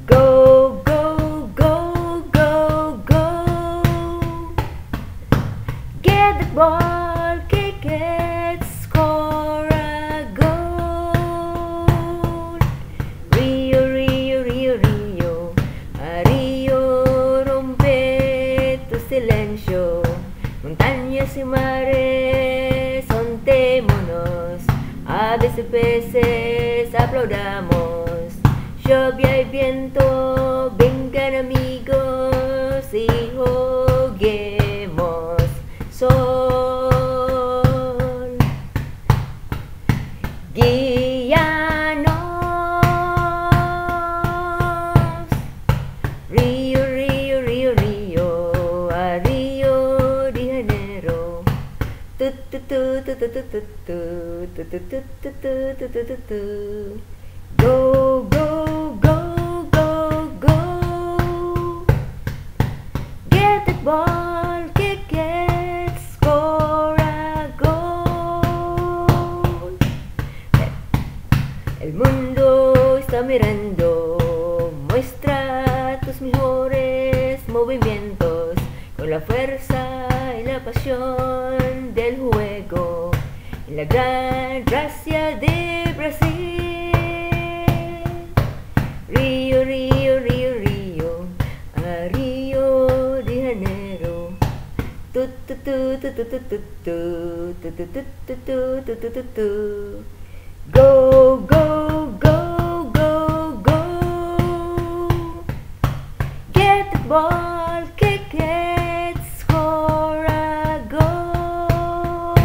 Go, go, go, go, go. Get the ball, kick it, score a goal. Rio, Rio, Rio, Rio, a Rio rompe tu silencio. Montañas y mares, sontémonos, aves y peces, aplaudamos. Lluvia y viento, vengan amigos y juguemos. Sol, guíanos. Río, río, río, río, a Río de Janeiro. Go, go, go, go, go. Get the ball, kick it, score a goal. El mundo está mirando, muestra tus mejores movimientos con la fuerza y la pasión del juego y la gran gracia de Brasil. Río, Río, Río, Río, a Río de Janeiro. Go, go, go, go, go. Get the ball, kick it, score a goal.